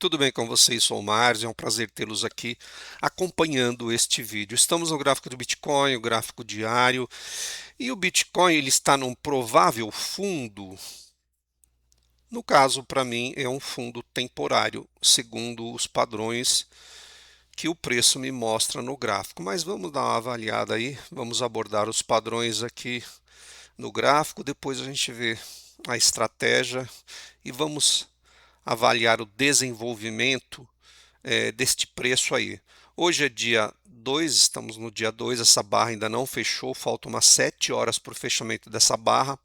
Tudo bem com vocês? Sou o Márcio, é um prazer tê-los aqui acompanhando este vídeo. Estamos no gráfico do Bitcoin, o gráfico diário, e o Bitcoin ele está num provável fundo. No caso, para mim, é um fundo temporário, segundo os padrões que o preço me mostra no gráfico. Mas vamos dar uma avaliada aí, vamos abordar os padrões aqui no gráfico, depois a gente vê a estratégia e vamos avaliar o desenvolvimento deste preço aí. Hoje é dia 2, estamos no dia 2, essa barra ainda não fechou, faltam umas 7 horas para o fechamento dessa barra,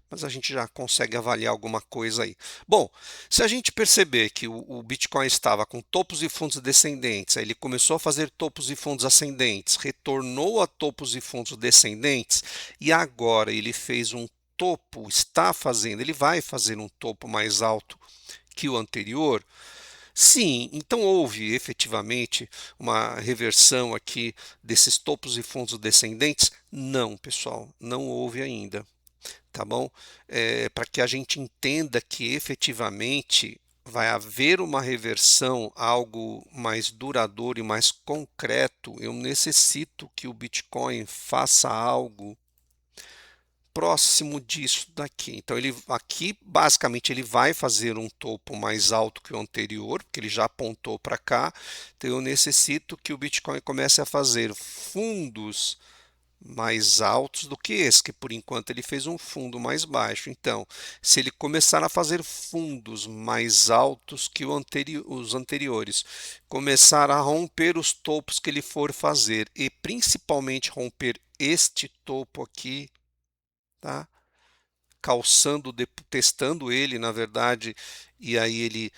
mas a gente já consegue avaliar alguma coisa aí. Bom, se a gente perceber que o Bitcoin estava com topos e fundos descendentes, aí ele começou a fazer topos e fundos ascendentes, retornou a topos e fundos descendentes, e agora ele fez um topo, ele vai fazer um topo mais alto que o anterior. Sim, então houve efetivamente uma reversão aqui desses topos e fundos descendentes? Não, pessoal, não houve ainda, tá bom? Para que a gente entenda que efetivamente vai haver uma reversão, algo mais duradouro e mais concreto, eu necessito que o Bitcoin faça algo próximo disso daqui. Então ele aqui basicamente ele vai fazer um topo mais alto que o anterior, porque ele já apontou para cá. Então eu necessito que o Bitcoin comece a fazer fundos mais altos do que esse, que por enquanto ele fez um fundo mais baixo. Então, se ele começar a fazer fundos mais altos que os anteriores, começar a romper os topos que ele for fazer e principalmente romper este topo aqui, tá? Calçando, testando ele, na verdade, e aí ele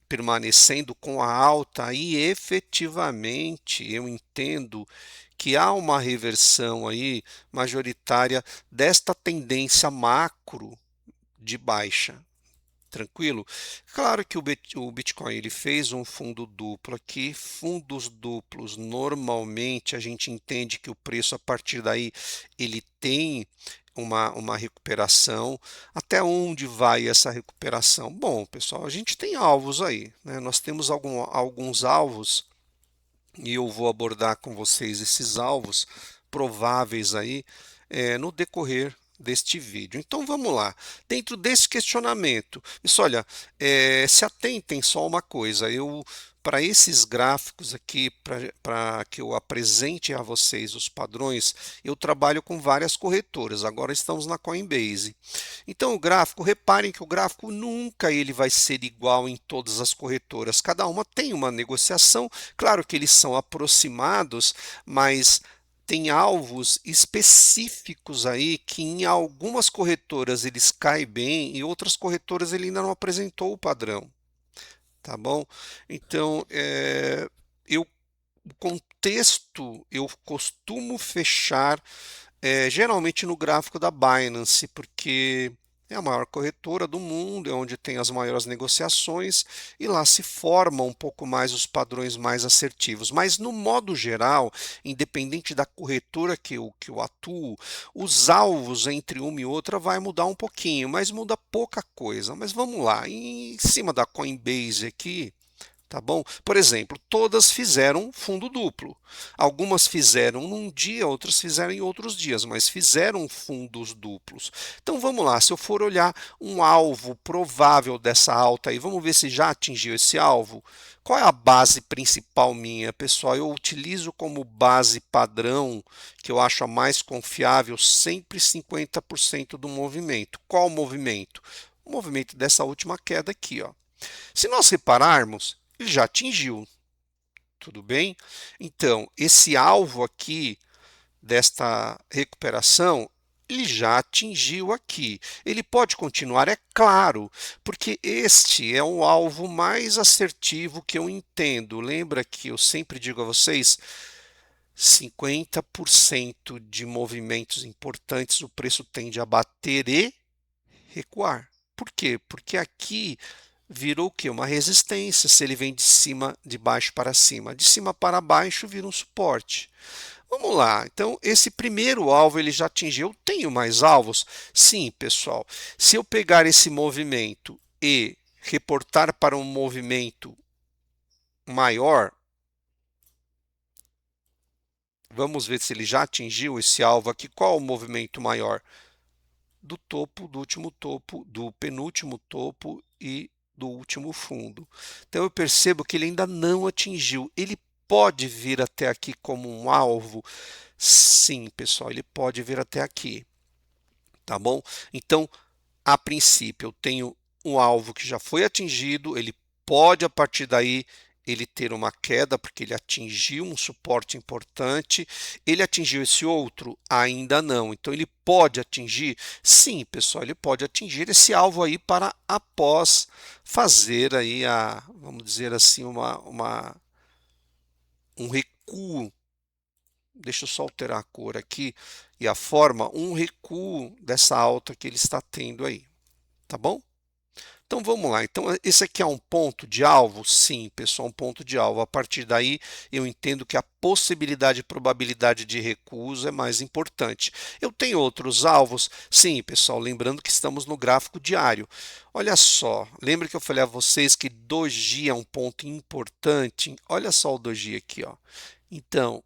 permanecendo com a alta, aí efetivamente eu entendo que há uma reversão aí majoritária desta tendência macro de baixa. Tranquilo? Claro que o Bitcoin ele fez um fundo duplo aqui. Fundos duplos, normalmente a gente entende que o preço a partir daí ele tem uma recuperação. Até onde vai essa recuperação? Bom, pessoal, a gente tem alvos aí, né? Nós temos alguns alvos e eu vou abordar com vocês esses alvos prováveis aí no decorrer deste vídeo. Então vamos lá. Dentro desse questionamento, isso, olha, se atentem só uma coisa. Eu para esses gráficos aqui, para que eu apresente a vocês os padrões, eu trabalho com várias corretoras. Agora estamos na Coinbase. Então o gráfico, reparem que o gráfico nunca ele vai ser igual em todas as corretoras. Cada uma tem uma negociação. Claro que eles são aproximados, mas tem alvos específicos aí que em algumas corretoras eles caem bem e outras corretoras ele ainda não apresentou o padrão, tá bom? Então, eu o contexto eu costumo fechar geralmente no gráfico da Binance, porque é a maior corretora do mundo, é onde tem as maiores negociações e lá se formam um pouco mais os padrões mais assertivos. Mas no modo geral, independente da corretora que eu atuo, os alvos entre uma e outra vai mudar um pouquinho, mas muda pouca coisa. Mas vamos lá, em cima da Coinbase aqui, tá bom? Por exemplo, todas fizeram fundo duplo. Algumas fizeram num dia, outras fizeram em outros dias, mas fizeram fundos duplos. Então vamos lá, se eu for olhar um alvo provável dessa alta aí, vamos ver se já atingiu esse alvo. Qual é a base principal minha, pessoal? Eu utilizo como base padrão, que eu acho a mais confiável, sempre 50% do movimento. Qual o movimento? O movimento dessa última queda aqui, ó. Se nós repararmos, ele já atingiu, tudo bem? Então, esse alvo aqui desta recuperação, ele já atingiu aqui. Ele pode continuar, é claro, porque este é o alvo mais assertivo que eu entendo. Lembra que eu sempre digo a vocês, 50% de movimentos importantes o preço tende a bater e recuar. Por quê? Porque aqui virou o quê? Uma resistência, se ele vem de cima, de baixo para cima. De cima para baixo vira um suporte. Vamos lá, então esse primeiro alvo ele já atingiu. Eu tenho mais alvos? Sim, pessoal. Se eu pegar esse movimento e reportar para um movimento maior, vamos ver se ele já atingiu esse alvo aqui. Qual o movimento maior? Do topo, do último topo, do penúltimo topo e do último fundo. Então eu percebo que ele ainda não atingiu. Ele pode vir até aqui como um alvo? Sim, pessoal, ele pode vir até aqui, tá bom? Então, a princípio, eu tenho um alvo que já foi atingido, ele pode, a partir daí, ele ter uma queda, porque ele atingiu um suporte importante. Ele atingiu esse outro? Ainda não. Então, ele pode atingir? Sim, pessoal, ele pode atingir esse alvo aí para após fazer aí vamos dizer assim, um recuo. Deixa eu só alterar a cor aqui e a forma, um recuo dessa alta que ele está tendo aí, tá bom? Então vamos lá. Então esse aqui é um ponto de alvo? Sim, pessoal, um ponto de alvo. A partir daí eu entendo que a possibilidade e probabilidade de recuo é mais importante. Eu tenho outros alvos? Sim, pessoal, lembrando que estamos no gráfico diário. Olha só, lembra que eu falei a vocês que doji é um ponto importante? Olha só o doji aqui, ó. Então,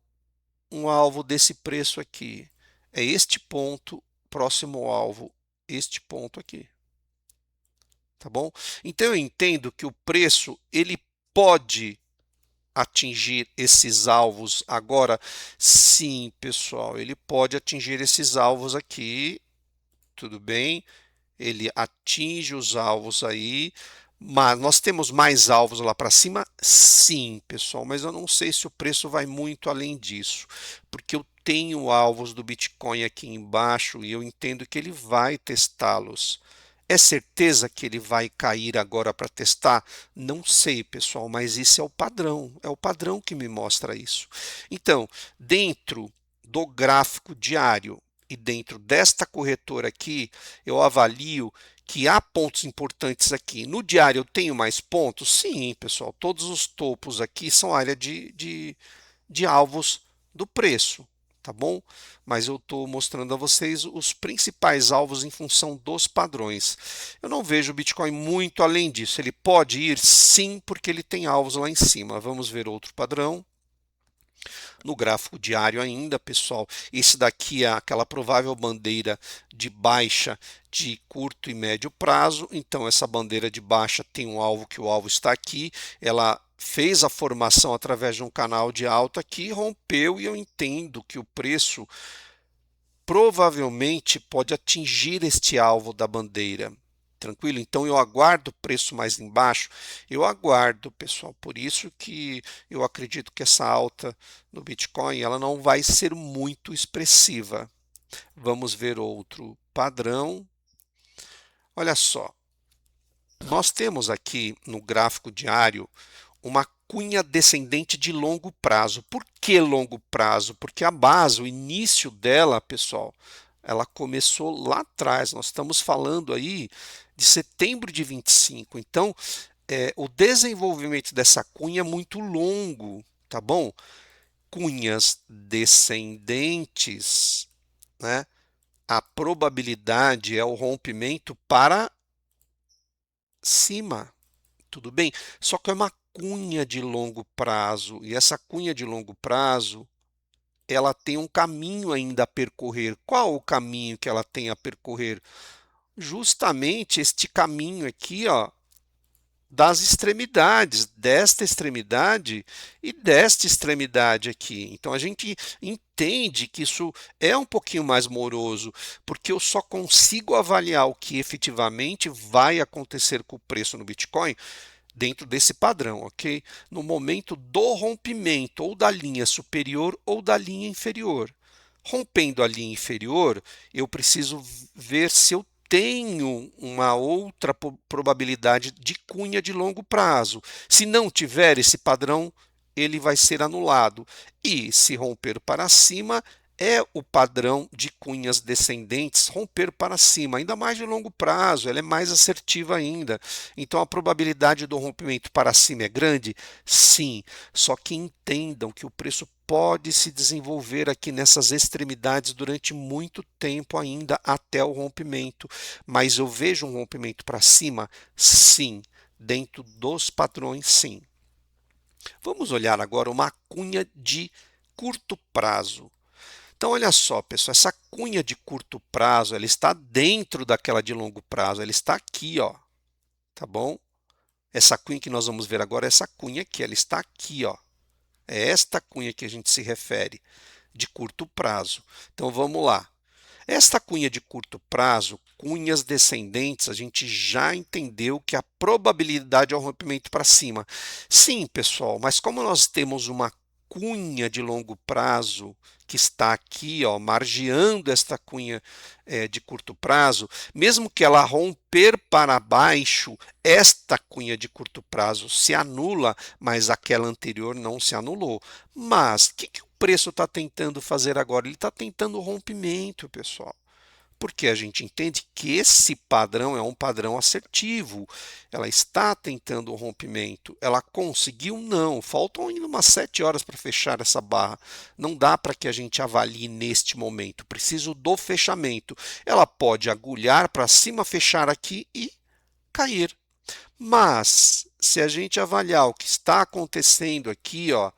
um alvo desse preço aqui é este ponto, próximo alvo, este ponto aqui. Tá bom? Então eu entendo que o preço ele pode atingir esses alvos agora. Sim, pessoal, ele pode atingir esses alvos aqui, tudo bem? Ele atinge os alvos aí, mas nós temos mais alvos lá para cima? Sim, pessoal, mas eu não sei se o preço vai muito além disso, porque eu tenho alvos do Bitcoin aqui embaixo e eu entendo que ele vai testá-los. É certeza que ele vai cair agora para testar? Não sei, pessoal, mas esse é o padrão que me mostra isso. Então, dentro do gráfico diário e dentro desta corretora aqui, eu avalio que há pontos importantes aqui. No diário eu tenho mais pontos? Sim, pessoal, todos os topos aqui são área de alvos do preço, tá bom? Mas eu estou mostrando a vocês os principais alvos em função dos padrões. Eu não vejo o Bitcoin muito além disso. Ele pode ir? Sim, porque ele tem alvos lá em cima. Vamos ver outro padrão. No gráfico diário ainda, pessoal, esse daqui é aquela provável bandeira de baixa de curto e médio prazo. Então, essa bandeira de baixa tem um alvo que o alvo está aqui. Ela fez a formação através de um canal de alta aqui, rompeu e eu entendo que o preço provavelmente pode atingir este alvo da bandeira. Tranquilo? Então eu aguardo o preço mais embaixo, eu aguardo, pessoal, por isso que eu acredito que essa alta no Bitcoin ela não vai ser muito expressiva. Vamos ver outro padrão. Olha só, nós temos aqui no gráfico diário uma cunha descendente de longo prazo. Por que longo prazo? Porque a base, o início dela, pessoal, ela começou lá atrás. Nós estamos falando aí de setembro de 25. Então, o desenvolvimento dessa cunha é muito longo, tá bom? Cunhas descendentes, né? A probabilidade é o rompimento para cima. Tudo bem? Só que é uma cunha de longo prazo, e essa cunha de longo prazo, ela tem um caminho ainda a percorrer. Qual o caminho que ela tem a percorrer? Justamente este caminho aqui, ó, das extremidades, desta extremidade e desta extremidade aqui. Então a gente entende que isso é um pouquinho mais moroso, porque eu só consigo avaliar o que efetivamente vai acontecer com o preço no Bitcoin dentro desse padrão, ok? No momento do rompimento ou da linha superior ou da linha inferior. Rompendo a linha inferior, eu preciso ver se eu tenho uma outra probabilidade de cunha de longo prazo. Se não tiver esse padrão, ele vai ser anulado. E se romper para cima, é o padrão de cunhas descendentes romper para cima, ainda mais de longo prazo, ela é mais assertiva ainda. Então a probabilidade do rompimento para cima é grande? Sim, só que entendam que o preço pode se desenvolver aqui nessas extremidades durante muito tempo ainda até o rompimento, mas eu vejo um rompimento para cima? Sim, dentro dos padrões, sim. Vamos olhar agora uma cunha de curto prazo. Então, olha só, pessoal, essa cunha de curto prazo, ela está dentro daquela de longo prazo, ela está aqui, ó, tá bom? Essa cunha que nós vamos ver agora, essa cunha aqui, ela está aqui, ó. É esta cunha que a gente se refere, de curto prazo. Então, vamos lá. Esta cunha de curto prazo, cunhas descendentes, a gente já entendeu que a probabilidade é o rompimento para cima. Sim, pessoal, mas como nós temos uma cunha de longo prazo que está aqui, ó, margeando esta cunha de curto prazo, mesmo que ela romper para baixo, esta cunha de curto prazo se anula, mas aquela anterior não se anulou. Mas o que o preço está tentando fazer agora? Ele está tentando o rompimento, pessoal. Porque a gente entende que esse padrão é um padrão assertivo. Ela está tentando o rompimento. Ela conseguiu? Não. Faltam ainda umas 7 horas para fechar essa barra. Não dá para que a gente avalie neste momento. Preciso do fechamento. Ela pode agulhar para cima, fechar aqui e cair. Mas, se a gente avaliar o que está acontecendo aqui, ó,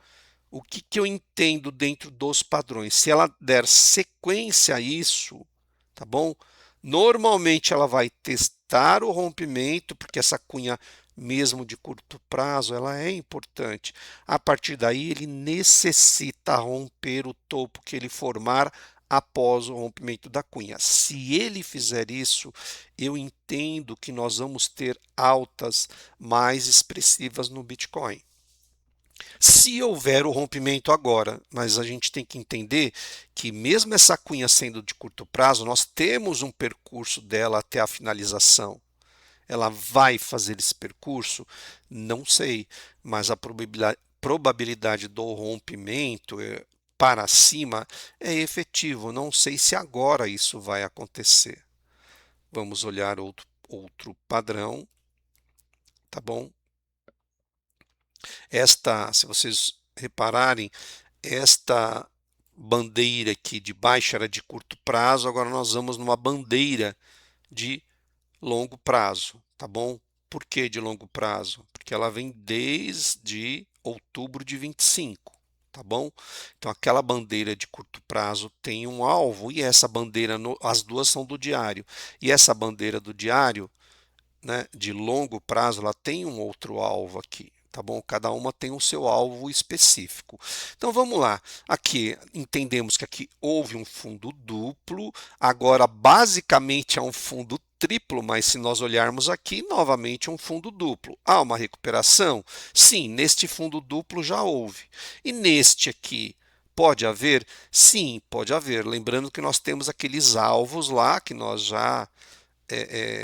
o que eu entendo dentro dos padrões? Se ela der sequência a isso, tá bom? Normalmente ela vai testar o rompimento, porque essa cunha, mesmo de curto prazo, ela é importante. A partir daí, ele necessita romper o topo que ele formar após o rompimento da cunha. Se ele fizer isso, eu entendo que nós vamos ter altas mais expressivas no Bitcoin. Se houver o rompimento agora, mas a gente tem que entender que mesmo essa cunha sendo de curto prazo, nós temos um percurso dela até a finalização. Ela vai fazer esse percurso? Não sei, mas a probabilidade do rompimento para cima é efetivo. Não sei se agora isso vai acontecer. Vamos olhar outro padrão, tá bom? Se vocês repararem, esta bandeira aqui de baixo era de curto prazo, agora nós vamos numa bandeira de longo prazo, tá bom? Por que de longo prazo? Porque ela vem desde outubro de 25, tá bom? Então aquela bandeira de curto prazo tem um alvo e essa bandeira, as duas são do diário. E essa bandeira do diário, né, de longo prazo, ela tem um outro alvo aqui, tá bom? Cada uma tem o seu alvo específico. Então vamos lá. Aqui entendemos que aqui houve um fundo duplo, agora basicamente é um fundo triplo, mas se nós olharmos aqui, novamente um fundo duplo. Há uma recuperação? Sim, neste fundo duplo já houve. E neste aqui, pode haver? Sim, pode haver. Lembrando que nós temos aqueles alvos lá que nós já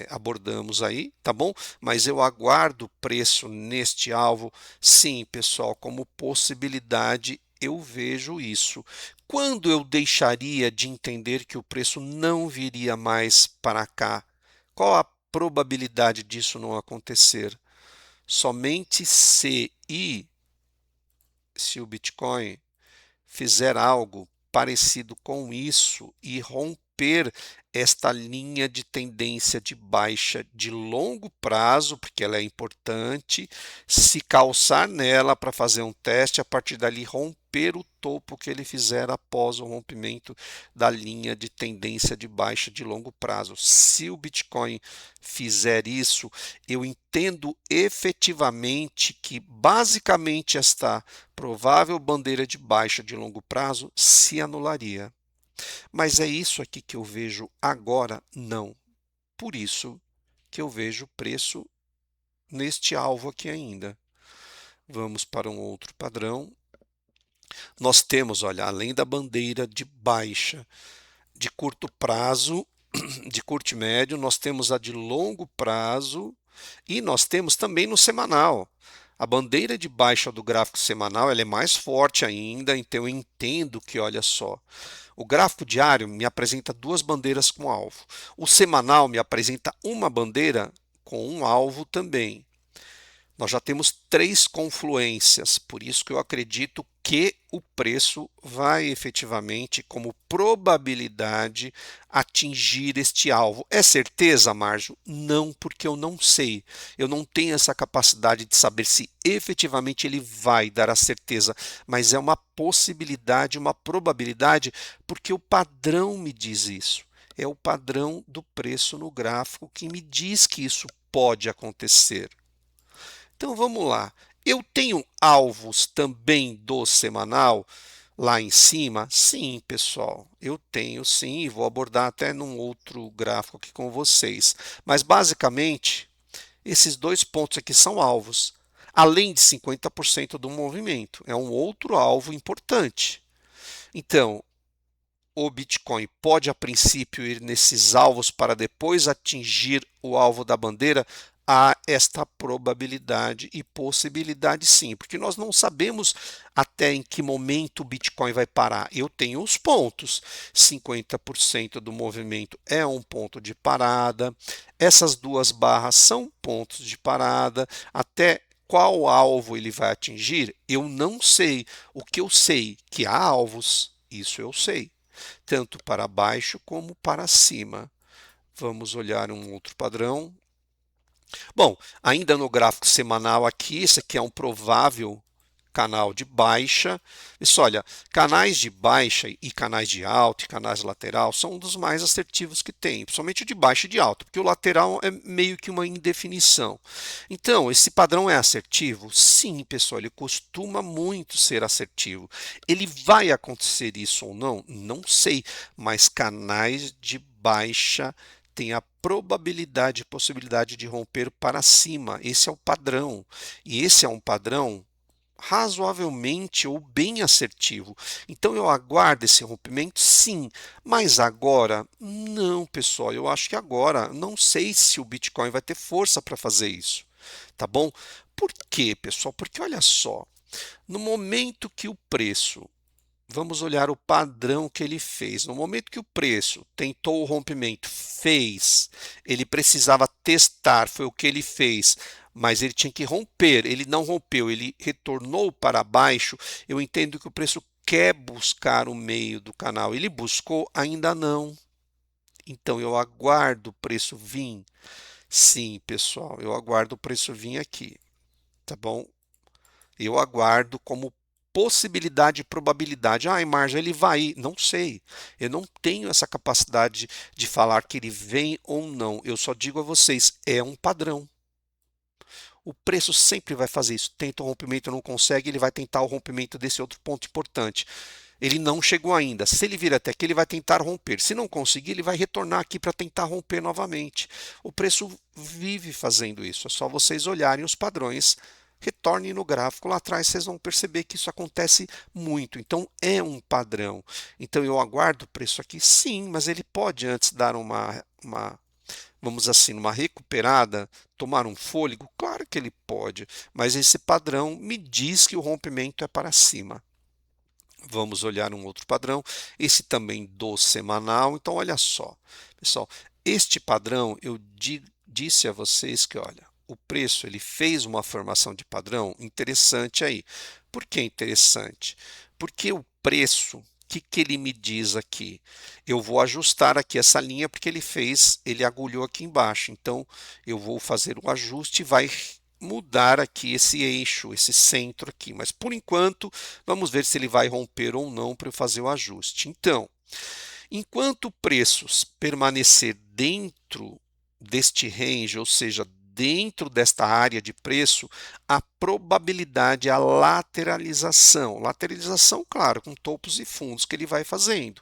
abordamos aí, tá bom? Mas eu aguardo preço neste alvo, sim, pessoal, como possibilidade eu vejo isso. Quando eu deixaria de entender que o preço não viria mais para cá? Qual a probabilidade disso não acontecer? Somente se o Bitcoin fizer algo parecido com isso e romper esta linha de tendência de baixa de longo prazo, porque ela é importante, se calçar nela para fazer um teste, a partir dali romper o topo que ele fizer após o rompimento da linha de tendência de baixa de longo prazo. Se o Bitcoin fizer isso, eu entendo efetivamente que basicamente esta provável bandeira de baixa de longo prazo se anularia. Mas é isso aqui que eu vejo agora? Não. Por isso que eu vejo preço neste alvo aqui ainda. Vamos para um outro padrão. Nós temos, olha, além da bandeira de baixa de curto prazo, de curto e médio, nós temos a de longo prazo e nós temos também no semanal. A bandeira de baixa do gráfico semanal ela é mais forte ainda, então eu entendo que, olha só, o gráfico diário me apresenta duas bandeiras com alvo. O semanal me apresenta uma bandeira com um alvo também. Nós já temos três confluências, por isso que eu acredito que o preço vai efetivamente, como probabilidade, atingir este alvo. É certeza, Márcio? Não, porque eu não sei. Eu não tenho essa capacidade de saber se efetivamente ele vai dar a certeza, mas é uma possibilidade, uma probabilidade, porque o padrão me diz isso. É o padrão do preço no gráfico que me diz que isso pode acontecer. Então vamos lá. Eu tenho alvos também do semanal lá em cima? Sim, pessoal, eu tenho sim, e vou abordar até num outro gráfico aqui com vocês. Mas basicamente, esses dois pontos aqui são alvos, além de 50% do movimento. É um outro alvo importante. Então, o Bitcoin pode, a princípio, ir nesses alvos para depois atingir o alvo da bandeira? Há esta probabilidade e possibilidade sim, porque nós não sabemos até em que momento o Bitcoin vai parar. Eu tenho os pontos, 50% do movimento é um ponto de parada, essas duas barras são pontos de parada, até qual alvo ele vai atingir, eu não sei. O que eu sei que há alvos, isso eu sei tanto para baixo como para cima. Vamos olhar um outro padrão. Bom, ainda no gráfico semanal aqui, esse aqui é um provável canal de baixa. Isso, olha, canais de baixa e canais de alta e canais lateral são um dos mais assertivos que tem, principalmente o de baixa e de alta, porque o lateral é meio que uma indefinição. Então, esse padrão é assertivo? Sim, pessoal, ele costuma muito ser assertivo. Ele vai acontecer isso ou não? Não sei, mas canais de baixa tem a probabilidade e possibilidade de romper para cima. Esse é o padrão. E esse é um padrão razoavelmente ou bem assertivo. Então eu aguardo esse rompimento? Sim, mas agora não, pessoal. Eu acho que agora não sei se o Bitcoin vai ter força para fazer isso, tá bom? Por quê, pessoal? Porque olha só, no momento que o preço, vamos olhar o padrão que ele fez. No momento que o preço tentou o rompimento, fez, ele precisava testar, foi o que ele fez, mas ele tinha que romper, ele não rompeu, ele retornou para baixo. Eu entendo que o preço quer buscar o meio do canal. Ele buscou? Ainda não. Então eu aguardo o preço vir. Sim, pessoal, eu aguardo o preço vir aqui, tá bom? Eu aguardo como possibilidade e probabilidade. Ah, Marja, ele vai ir. Não sei. Eu não tenho essa capacidade de falar que ele vem ou não. Eu só digo a vocês, é um padrão. O preço sempre vai fazer isso. Tenta o rompimento, não consegue, ele vai tentar o rompimento desse outro ponto importante. Ele não chegou ainda. Se ele vir até aqui, ele vai tentar romper. Se não conseguir, ele vai retornar aqui para tentar romper novamente. O preço vive fazendo isso. É só vocês olharem os padrões. Retornem no gráfico lá atrás, vocês vão perceber que isso acontece muito. Então é um padrão. Então eu aguardo o preço aqui? Sim, mas ele pode antes dar uma vamos assim, uma recuperada, tomar um fôlego? Claro que ele pode, mas esse padrão me diz que o rompimento é para cima. Vamos olhar um outro padrão, esse também do semanal. Então, olha só, pessoal, este padrão eu disse a vocês que, olha, o preço ele fez uma formação de padrão interessante aí. Por que interessante? Porque o preço, o que ele me diz aqui? Eu vou ajustar aqui essa linha porque ele agulhou aqui embaixo. Então, eu vou fazer o ajuste e vai mudar aqui esse eixo, esse centro aqui. Mas por enquanto, vamos ver se ele vai romper ou não para eu fazer o ajuste. Então, enquanto o preço permanecer dentro deste range, ou seja, dentro desta área de preço, a probabilidade é a lateralização. Lateralização, claro, com topos e fundos que ele vai fazendo.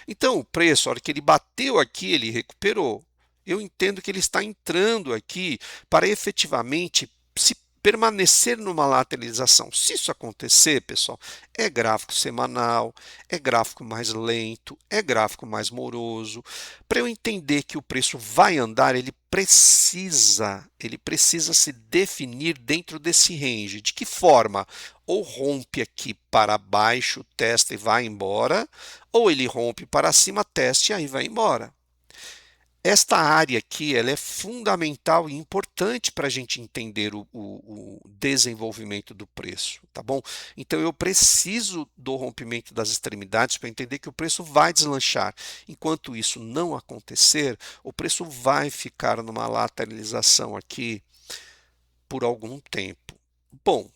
Então, o preço, a hora que ele bateu aqui, ele recuperou. Eu entendo que ele está entrando aqui para efetivamente se permanecer numa lateralização. Se isso acontecer, pessoal, é gráfico semanal, é gráfico mais lento, é gráfico mais moroso. Para eu entender que o preço vai andar, ele precisa se definir dentro desse range. De que forma? Ou rompe aqui para baixo, testa e vai embora, ou ele rompe para cima, testa e aí vai embora. esta área aqui ela é fundamental e importante para a gente entender o desenvolvimento do preço, tá bom? Então eu preciso do rompimento das extremidades para entender que o preço vai deslanchar. Enquanto isso não acontecer, o preço vai ficar numa lateralização aqui por algum tempo. Bom,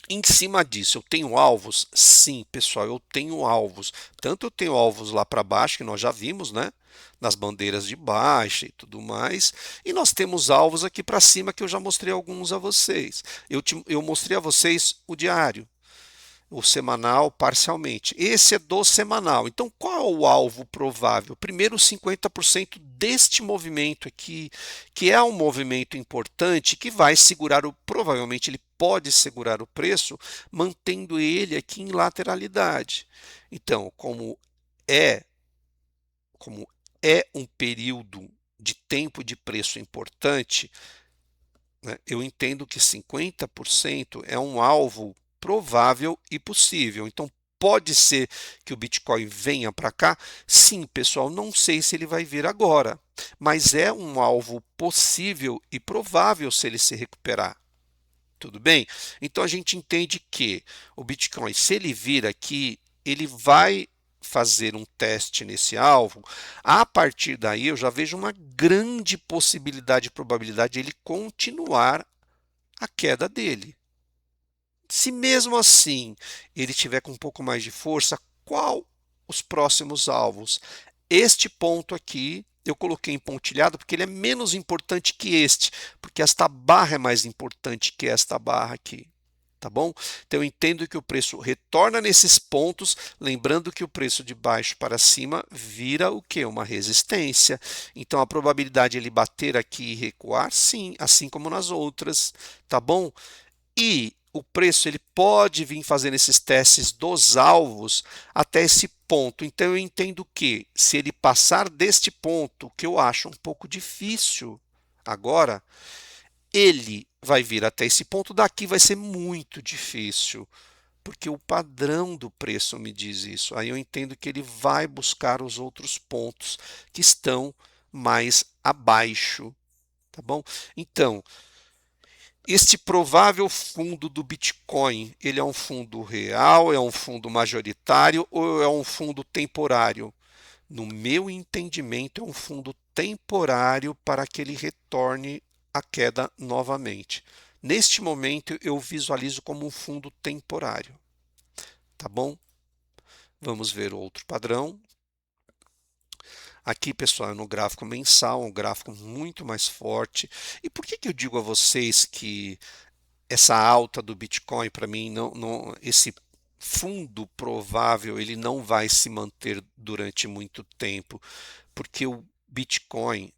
em cima disso, eu tenho alvos? Sim, pessoal, eu tenho alvos. Tanto eu tenho alvos lá para baixo, que nós já vimos, né? Nas bandeiras de baixa e tudo mais. E nós temos alvos aqui para cima, que eu já mostrei alguns a vocês. Eu mostrei a vocês o diário, o semanal parcialmente. Esse é do semanal. Então, qual é o alvo provável? Primeiro, 50% deste movimento aqui, que é um movimento importante, que vai segurar provavelmente ele pode segurar o preço, mantendo ele aqui em lateralidade. Então, é, como é um período de tempo de preço importante, né, eu entendo que 50% é um alvo provável e possível. Então, pode ser que o Bitcoin venha para cá? Sim, pessoal, não sei se ele vai vir agora, mas é um alvo possível e provável se ele se recuperar. Tudo bem? Então, a gente entende que o Bitcoin, se ele vir aqui, ele vai fazer um teste nesse alvo. A partir daí, eu já vejo uma grande possibilidade e probabilidade de ele continuar a queda dele. Se mesmo assim ele tiver com um pouco mais de força, qual os próximos alvos? Este ponto aqui eu coloquei em pontilhado porque ele é menos importante que este, porque esta barra é mais importante que esta barra aqui. Tá bom? Então eu entendo que o preço retorna nesses pontos, lembrando que o preço de baixo para cima vira o que? Uma resistência. Então a probabilidade de ele bater aqui e recuar, sim, assim como nas outras, tá bom? E o preço ele pode vir fazendo esses testes dos alvos até esse ponto. Então eu entendo que se ele passar deste ponto, que eu acho um pouco difícil agora, ele vai vir até esse ponto, daqui vai ser muito difícil, porque o padrão do preço me diz isso. Aí eu entendo que ele vai buscar os outros pontos que estão mais abaixo, tá bom? Então, este provável fundo do Bitcoin, ele é um fundo real, é um fundo majoritário ou é um fundo temporário? No meu entendimento, é um fundo temporário para que ele retorne à queda novamente. Neste momento, eu visualizo como um fundo temporário. Tá bom? Vamos ver outro padrão. Aqui, pessoal, é no gráfico mensal, um gráfico muito mais forte. E por que eu digo a vocês que essa alta do Bitcoin, para mim, esse fundo provável, ele não vai se manter durante muito tempo, porque o Bitcoin,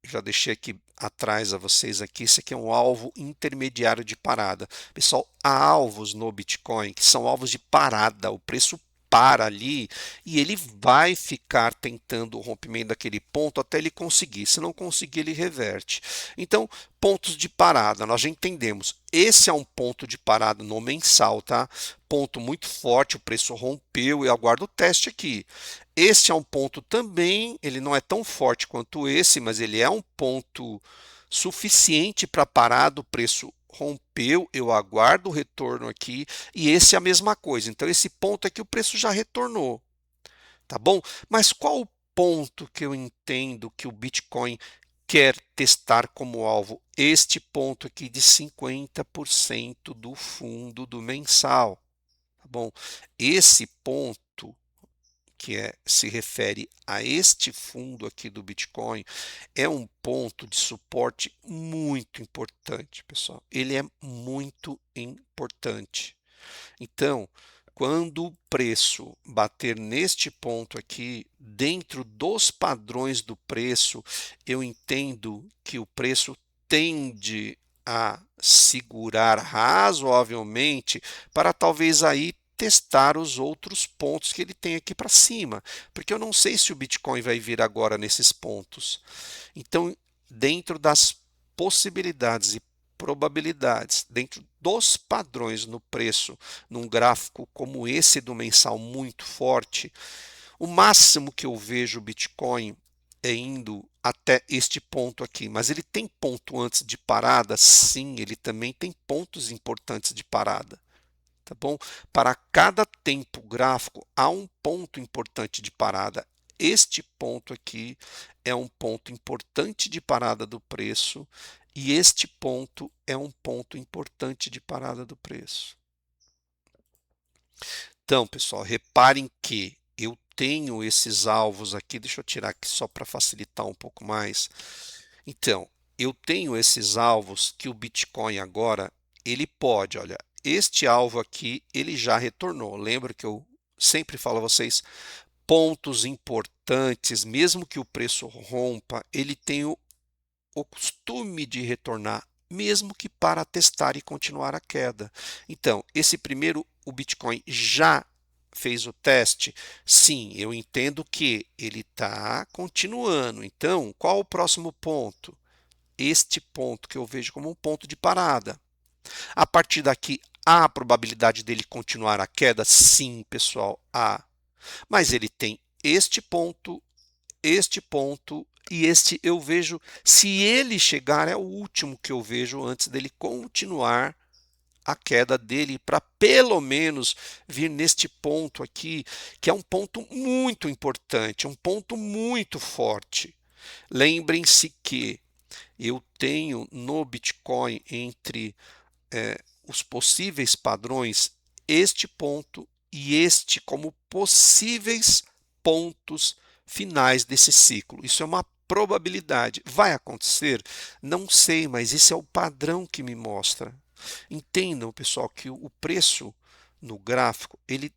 já deixei aqui atrás a vocês aqui, esse aqui é um alvo intermediário de parada. Pessoal, há alvos no Bitcoin que são alvos de parada, o preço para ali e ele vai ficar tentando o rompimento daquele ponto até ele conseguir. Se não conseguir, ele reverte. Então, pontos de parada, nós já entendemos. Esse é um ponto de parada no mensal, tá? Ponto muito forte, o preço rompeu e aguardo o teste aqui. Este é um ponto também, ele não é tão forte quanto esse, mas ele é um ponto suficiente para parar do preço rompeu, eu aguardo o retorno aqui, e esse é a mesma coisa. Então, esse ponto aqui o preço já retornou, tá bom? Mas qual o ponto que eu entendo que o Bitcoin quer testar como alvo? Este ponto aqui de 50% do fundo do mensal, tá bom? Esse ponto se refere a este fundo aqui do Bitcoin, é um ponto de suporte muito importante, pessoal. Ele é muito importante. Então, quando o preço bater neste ponto aqui, dentro dos padrões do preço, eu entendo que o preço tende a segurar razoavelmente para talvez aí testar os outros pontos que ele tem aqui para cima, porque eu não sei se o Bitcoin vai vir agora nesses pontos. Então, dentro das possibilidades e probabilidades, dentro dos padrões no preço, num gráfico como esse do mensal muito forte, o máximo que eu vejo o Bitcoin é indo até este ponto aqui, mas ele tem ponto antes de parada? Sim, ele também tem pontos importantes de parada. Tá bom? Para cada tempo gráfico, há um ponto importante de parada. Este ponto aqui é um ponto importante de parada do preço e este ponto é um ponto importante de parada do preço. Então, pessoal, reparem que eu tenho esses alvos aqui, deixa eu tirar aqui só para facilitar um pouco mais. Então, eu tenho esses alvos que o Bitcoin agora, ele pode, olha, este alvo aqui, ele já retornou. Lembra que eu sempre falo a vocês, pontos importantes, mesmo que o preço rompa, ele tem o costume de retornar, mesmo que para testar e continuar a queda. Então, esse primeiro, o Bitcoin já fez o teste? Sim, eu entendo que ele está continuando. Então, qual o próximo ponto? Este ponto que eu vejo como um ponto de parada. A partir daqui, há a probabilidade dele continuar a queda? Sim, pessoal, há. Mas ele tem este ponto e este eu vejo, se ele chegar, é o último que eu vejo antes dele continuar a queda dele para pelo menos vir neste ponto aqui, que é um ponto muito importante, um ponto muito forte. Lembrem-se que eu tenho no Bitcoin entre os possíveis padrões este ponto e este como possíveis pontos finais desse ciclo. Isso é uma probabilidade. Vai acontecer? Não sei, mas isso é o padrão que me mostra. Entendam, pessoal, que o preço no gráfico, ele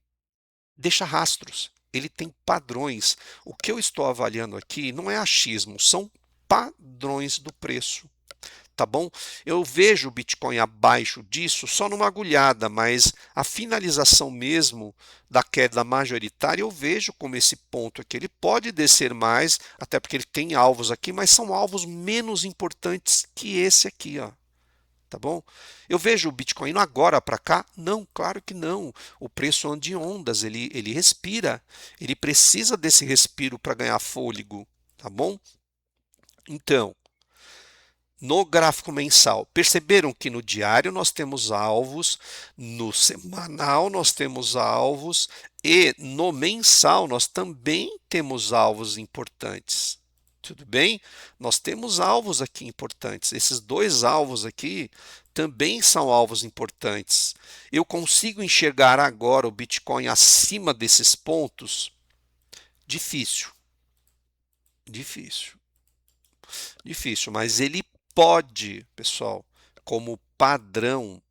deixa rastros, ele tem padrões. O que eu estou avaliando aqui não é achismo, são padrões do preço. Tá bom? Eu vejo o Bitcoin abaixo disso só numa agulhada, mas a finalização mesmo da queda majoritária eu vejo como esse ponto aqui. Ele pode descer mais, até porque ele tem alvos aqui, mas são alvos menos importantes que esse aqui, ó. Tá bom? Eu vejo o Bitcoin indo agora para cá? Não, claro que não. O preço anda em ondas, ele respira. Ele precisa desse respiro para ganhar fôlego, tá bom? Então, no gráfico mensal, perceberam que no diário nós temos alvos, no semanal nós temos alvos e no mensal nós também temos alvos importantes. Tudo bem? Nós temos alvos aqui importantes. Esses dois alvos aqui também são alvos importantes. Eu consigo enxergar agora o Bitcoin acima desses pontos? Difícil, difícil. Difícil, mas ele pode, pessoal, como padrão.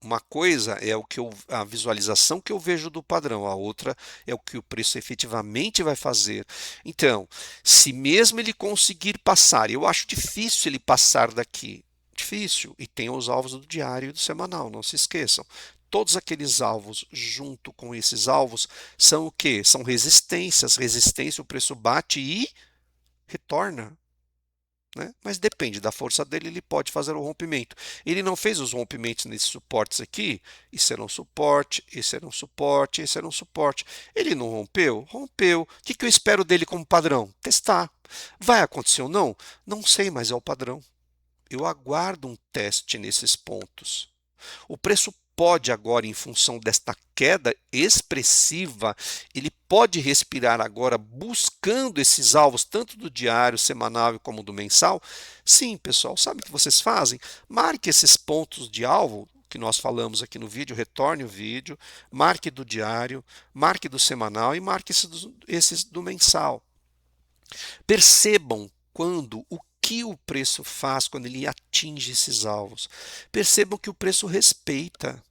Uma coisa é o que a visualização que eu vejo do padrão, a outra é o que o preço efetivamente vai fazer. Então, se mesmo ele conseguir passar, eu acho difícil ele passar daqui, difícil, e tem os alvos do diário e do semanal, não se esqueçam. Todos aqueles alvos, junto com esses alvos, são o quê? São resistências. Resistência, o preço bate e retorna. Né? Mas depende da força dele, ele pode fazer o rompimento. Ele não fez os rompimentos nesses suportes aqui, isso era um suporte, esse era um suporte, esse era um suporte. Ele não rompeu? Rompeu. O que eu espero dele como padrão? Testar. Vai acontecer ou não? Não sei, mas é o padrão. Eu aguardo um teste nesses pontos. O preço pode agora, em função desta queda expressiva, ele pode respirar agora buscando esses alvos, tanto do diário, semanal como do mensal? Sim, pessoal, sabe o que vocês fazem? Marque esses pontos de alvo que nós falamos aqui no vídeo, retorne o vídeo, marque do diário, marque do semanal e marque esses do mensal. Percebam quando o que o preço faz quando ele atinge esses alvos. Percebam que o preço respeita.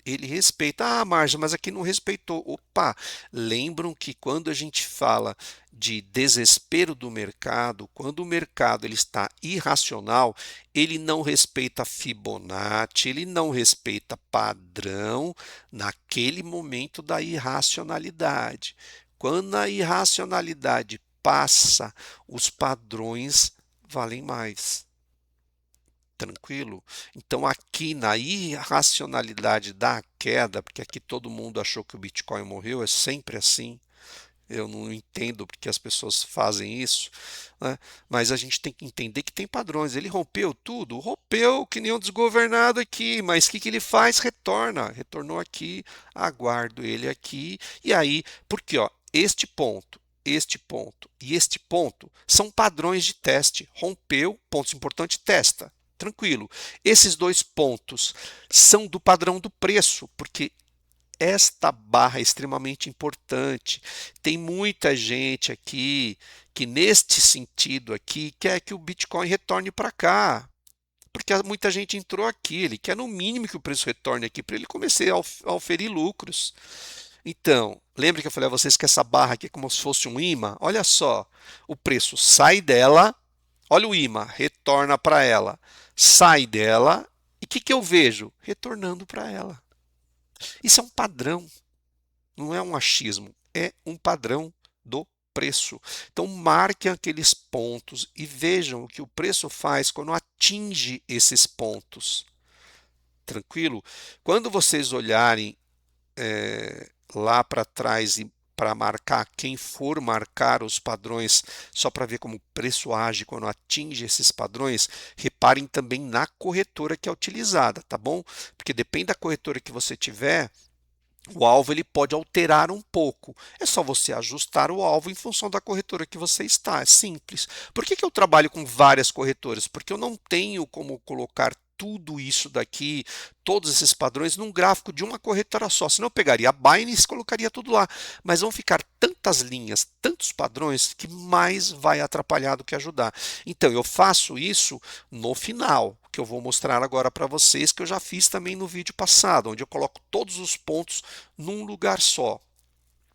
Ele respeita. Ah, Marja, mas aqui não respeitou. Opa, lembram que quando a gente fala de desespero do mercado, quando o mercado ele está irracional, ele não respeita Fibonacci, ele não respeita padrão naquele momento da irracionalidade. Quando a irracionalidade passa, os padrões valem mais. Tranquilo? Então, aqui na irracionalidade da queda, porque aqui todo mundo achou que o Bitcoin morreu, é sempre assim. Eu não entendo porque as pessoas fazem isso, né? Mas a gente tem que entender que tem padrões. Ele rompeu tudo, rompeu que nem um desgovernado aqui, mas o que que ele faz? Retorna, retornou aqui, aguardo ele aqui, e aí, porque ó, este ponto e este ponto são padrões de teste. Rompeu, pontos importantes, testa. Tranquilo. Esses dois pontos são do padrão do preço, porque esta barra é extremamente importante. Tem muita gente aqui que, neste sentido aqui, quer que o Bitcoin retorne para cá. Porque muita gente entrou aqui, ele quer no mínimo que o preço retorne aqui para ele começar a oferir lucros. Então, lembra que eu falei a vocês que essa barra aqui é como se fosse um imã? Olha só, o preço sai dela, olha o imã, retorna para ela, sai dela, e o que que eu vejo? Retornando para ela. Isso é um padrão. Não é um achismo, é um padrão do preço. Então, marquem aqueles pontos e vejam o que o preço faz quando atinge esses pontos. Tranquilo? Quando vocês olharem lá para trás e para marcar, quem for marcar os padrões, só para ver como o preço age quando atinge esses padrões, reparem também na corretora que é utilizada, tá bom? Porque depende da corretora que você tiver, o alvo ele pode alterar um pouco. É só você ajustar o alvo em função da corretora que você está. É simples. Por que que eu trabalho com várias corretoras? Porque eu não tenho como colocar tudo isso daqui, todos esses padrões, num gráfico de uma corretora só. Senão eu pegaria a Binance e colocaria tudo lá. Mas vão ficar tantas linhas, tantos padrões, que mais vai atrapalhar do que ajudar. Então eu faço isso no final, que eu vou mostrar agora para vocês, que eu já fiz também no vídeo passado, onde eu coloco todos os pontos num lugar só.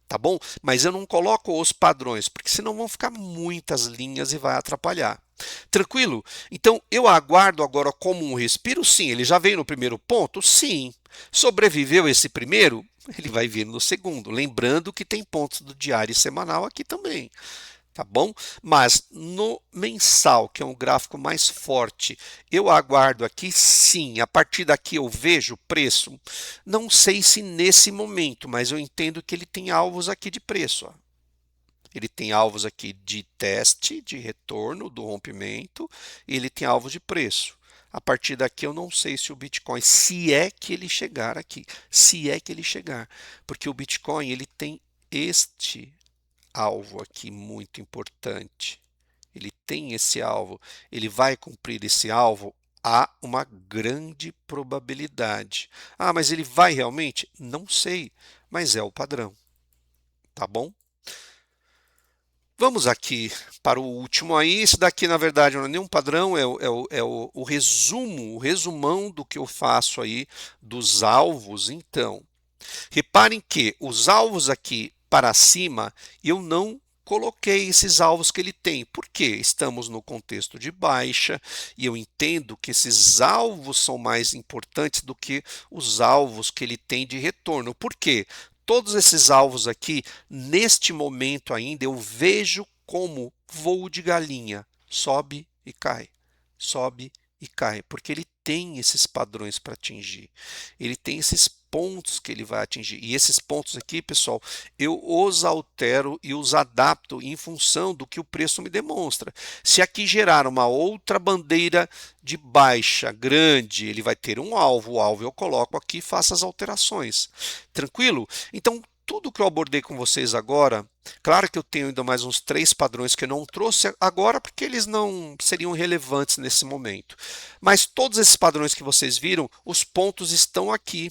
Tá bom? Mas eu não coloco os padrões, porque senão vão ficar muitas linhas e vai atrapalhar. Tranquilo? Então eu aguardo agora como um respiro? Sim. Ele já veio no primeiro ponto? Sim. Sobreviveu esse primeiro? Ele vai vir no segundo. Lembrando que tem pontos do diário e semanal aqui também. Tá bom? Mas no mensal, que é um gráfico mais forte, eu aguardo aqui sim. A partir daqui eu vejo o preço. Não sei se nesse momento, mas eu entendo que ele tem alvos aqui de preço. Ó. Ele tem alvos aqui de teste, de retorno do rompimento, e ele tem alvos de preço. A partir daqui eu não sei se o Bitcoin, se é que ele chegar aqui, se é que ele chegar, porque o Bitcoin ele tem este alvo aqui muito importante. Ele tem esse alvo, ele vai cumprir esse alvo? Há uma grande probabilidade. Ah, mas ele vai realmente? Não sei, mas é o padrão, tá bom? Vamos aqui para o último aí. Esse daqui, na verdade, não é nenhum padrão, o resumo, o resumão do que eu faço aí dos alvos. Então, reparem que os alvos aqui para cima, eu não coloquei esses alvos que ele tem. Por quê? Estamos no contexto de baixa e eu entendo que esses alvos são mais importantes do que os alvos que ele tem de retorno. Por quê? Todos esses alvos aqui, neste momento ainda, eu vejo como voo de galinha. Sobe e cai, sobe e cai, porque ele tem esses padrões para atingir. Ele tem esses pontos que ele vai atingir. E esses pontos aqui, pessoal, eu os altero e os adapto em função do que o preço me demonstra. Se aqui gerar uma outra bandeira de baixa grande, ele vai ter um alvo. O alvo eu coloco aqui e faço as alterações. Tranquilo? Então, tudo que eu abordei com vocês agora, claro que eu tenho ainda mais uns 3 padrões que eu não trouxe agora porque eles não seriam relevantes nesse momento. Mas todos esses padrões que vocês viram, os pontos estão aqui,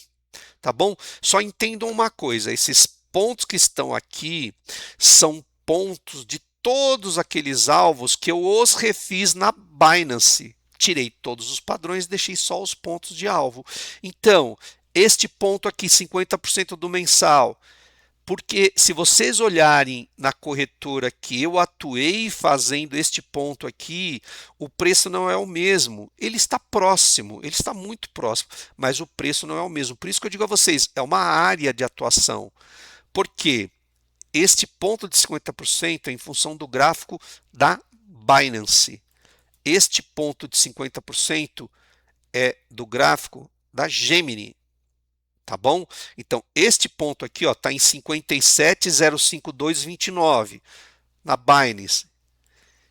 tá bom? Só entendam uma coisa, esses pontos que estão aqui são pontos de todos aqueles alvos que eu os refiz na Binance. Tirei todos os padrões, deixei só os pontos de alvo. Então, este ponto aqui, 50% do mensal, porque se vocês olharem na corretora que eu atuei fazendo este ponto aqui, o preço não é o mesmo. Ele está próximo, ele está muito próximo, mas o preço não é o mesmo. Por isso que eu digo a vocês, é uma área de atuação. Por quê? Este ponto de 50% é em função do gráfico da Binance. Este ponto de 50% é do gráfico da Gemini. tá bom? Então, este ponto aqui está em 57,052,29 na Binance.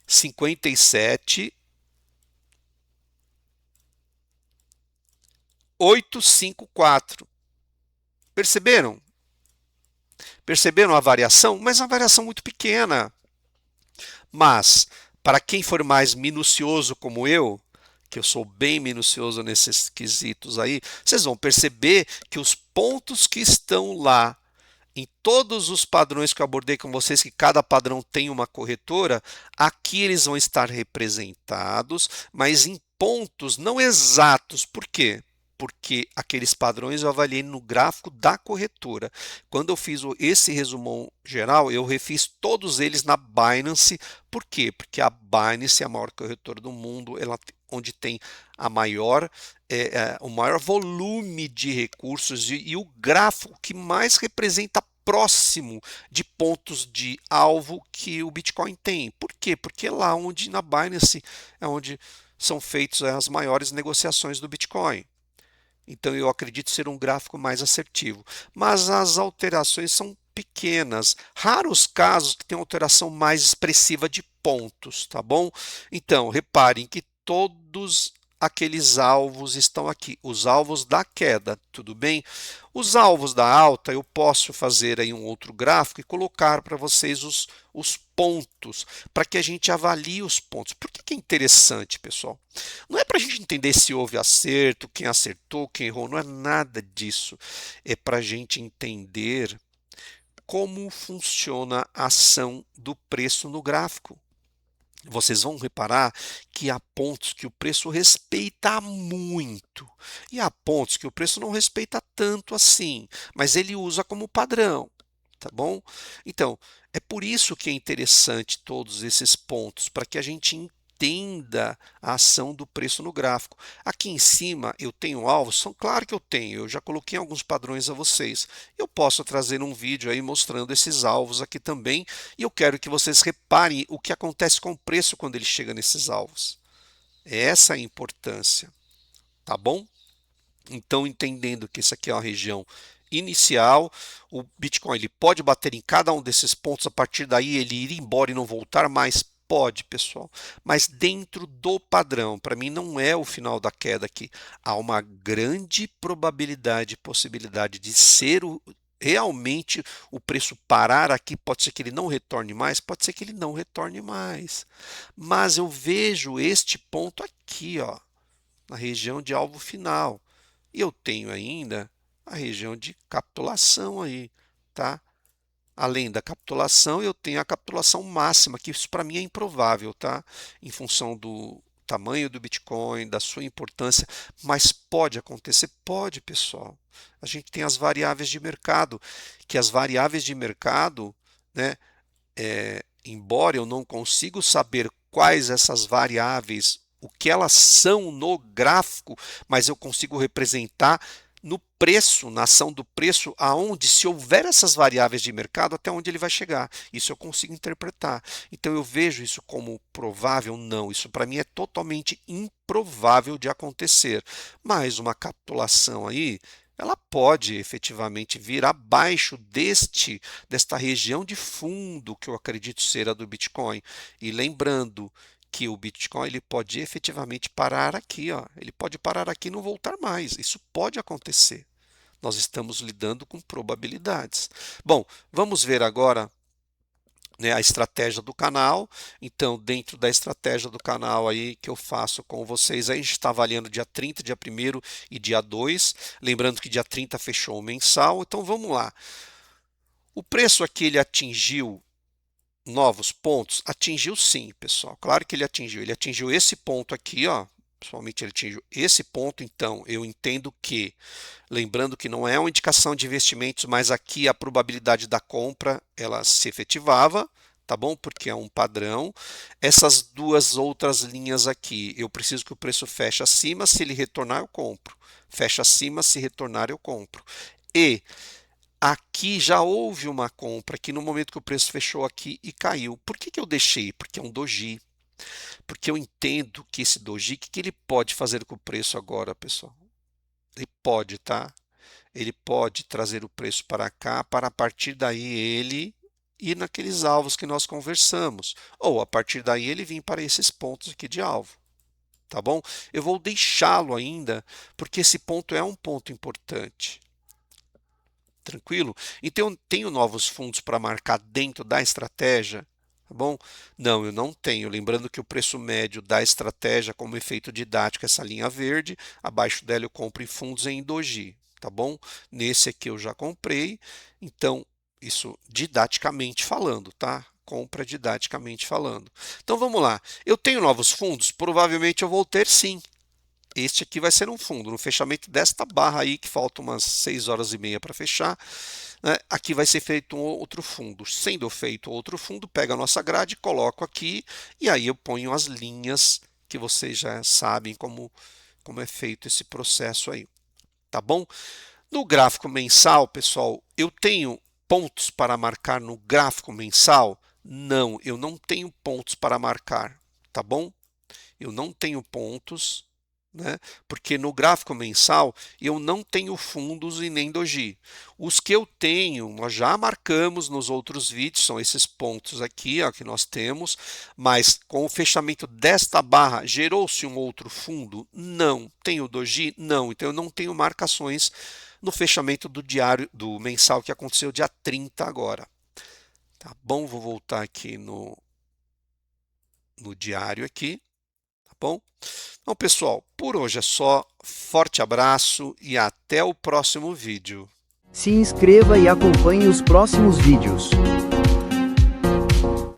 57,854. Perceberam? Perceberam a variação? Mas uma variação muito pequena. Mas, para quem for mais minucioso como eu, que eu sou bem minucioso nesses quesitos aí, vocês vão perceber que os pontos que estão lá em todos os padrões que eu abordei com vocês, que cada padrão tem uma corretora, aqui eles vão estar representados, mas em pontos não exatos. Por quê? Porque aqueles padrões eu avaliei no gráfico da corretora. Quando eu fiz esse resumão geral, eu refiz todos eles na Binance. Por quê? Porque a Binance é a maior corretora do mundo, onde tem a o maior volume de recursos e o gráfico que mais representa próximo de pontos de alvo que o Bitcoin tem. Por quê? Porque é lá onde na Binance é onde são feitas as maiores negociações do Bitcoin. Então eu acredito ser um gráfico mais assertivo. Mas as alterações são pequenas. Raros casos que tem alteração mais expressiva de pontos, tá bom? Então, reparem que todos aqueles alvos estão aqui, os alvos da queda, tudo bem? Os alvos da alta, eu posso fazer aí um outro gráfico e colocar para vocês os pontos, para que a gente avalie os pontos. Por que é interessante, pessoal? Não é para a gente entender se houve acerto, quem acertou, quem errou, não é nada disso. É para a gente entender como funciona a ação do preço no gráfico. Vocês vão reparar que há pontos que o preço respeita muito e há pontos que o preço não respeita tanto assim, mas ele usa como padrão, tá bom? Então, é por isso que é interessante todos esses pontos, para que a gente entenda a ação do preço no gráfico. Aqui em cima eu tenho alvos, claro que eu tenho, eu já coloquei alguns padrões a vocês. Eu posso trazer um vídeo aí mostrando esses alvos aqui também, e eu quero que vocês reparem o que acontece com o preço quando ele chega nesses alvos. Essa é a importância, tá bom? Então, entendendo que isso aqui é uma região inicial, o Bitcoin ele pode bater em cada um desses pontos, a partir daí ele ir embora e não voltar mais? Pode, pessoal, mas dentro do padrão. Para mim não é o final da queda aqui. Há uma grande probabilidade e possibilidade de ser realmente o preço parar aqui. Pode ser que ele não retorne mais, pode ser que ele não retorne mais. Mas eu vejo este ponto aqui, ó, na região de alvo final. E eu tenho ainda a região de capitulação aí, tá? Além da capitulação, eu tenho a capitulação máxima, que isso para mim é improvável, tá? Em função do tamanho do Bitcoin, da sua importância, mas pode acontecer? Pode, pessoal. A gente tem as variáveis de mercado, que as variáveis de mercado, né, embora eu não consiga saber quais essas variáveis, o que elas são no gráfico, mas eu consigo representar no preço, na ação do preço, aonde, se houver essas variáveis de mercado, até onde ele vai chegar. Isso eu consigo interpretar. Então eu vejo isso como provável? Não. Isso para mim é totalmente improvável de acontecer. Mas uma capitulação aí, ela pode efetivamente vir abaixo desta região de fundo que eu acredito ser a do Bitcoin. E lembrando que o Bitcoin ele pode efetivamente parar aqui, ó. Ele pode parar aqui e não voltar mais. Isso pode acontecer. Nós estamos lidando com probabilidades. Bom, vamos ver agora, né, a estratégia do canal. Então, dentro da estratégia do canal aí que eu faço com vocês, a gente está avaliando dia 30, dia 1º e dia 2. Lembrando que dia 30 fechou o mensal. Então, vamos lá. O preço aqui ele atingiu novos pontos? Atingiu sim, pessoal. Claro que ele atingiu. Ele atingiu esse ponto aqui, ó. Principalmente ele atingiu esse ponto, então eu entendo que, lembrando que não é uma indicação de investimentos, mas aqui a probabilidade da compra ela se efetivava, tá bom? Porque é um padrão. Essas duas outras linhas aqui, eu preciso que o preço feche acima, se ele retornar eu compro. Fecha acima, se retornar eu compro. E aqui já houve uma compra, que no momento que o preço fechou aqui e caiu. Por que eu deixei? Porque é um doji. Porque eu entendo que esse doji, o que ele pode fazer com o preço agora, pessoal? Ele pode, tá? ele pode trazer o preço para cá, para a partir daí ele ir naqueles alvos que nós conversamos, ou a partir daí ele vir para esses pontos aqui de alvo. Tá bom? Eu vou deixá-lo ainda, porque esse ponto é um ponto importante. Tranquilo? Então, eu tenho novos fundos para marcar dentro da estratégia? Tá bom? Não, eu não tenho. Lembrando que o preço médio da estratégia, como efeito didático, essa linha verde, abaixo dela eu compro em fundos em doji, tá bom? Nesse aqui eu já comprei, então, isso didaticamente falando, tá? Compra didaticamente falando. Então, vamos lá. Eu tenho novos fundos? Provavelmente eu vou ter sim. Este aqui vai ser um fundo. No fechamento desta barra aí, que falta umas 6 horas e meia para fechar, né, aqui vai ser feito um outro fundo. Sendo feito outro fundo, pega a nossa grade, coloco aqui e aí eu ponho as linhas que vocês já sabem como é feito esse processo aí. Tá bom? No gráfico mensal, pessoal, eu tenho pontos para marcar no gráfico mensal? Não, eu não tenho pontos para marcar, tá bom? Eu não tenho pontos, né? Porque no gráfico mensal eu não tenho fundos e nem doji. Os que eu tenho, nós já marcamos nos outros vídeos, são esses pontos aqui ó, que nós temos, mas com o fechamento desta barra, gerou-se um outro fundo? Não. Tenho doji? Não. Então eu não tenho marcações no fechamento do diário, do mensal que aconteceu dia 30 agora. Tá bom? Vou voltar aqui no diário aqui. Bom? Então, pessoal, por hoje é só. Forte abraço e até o próximo vídeo. Se inscreva e acompanhe os próximos vídeos.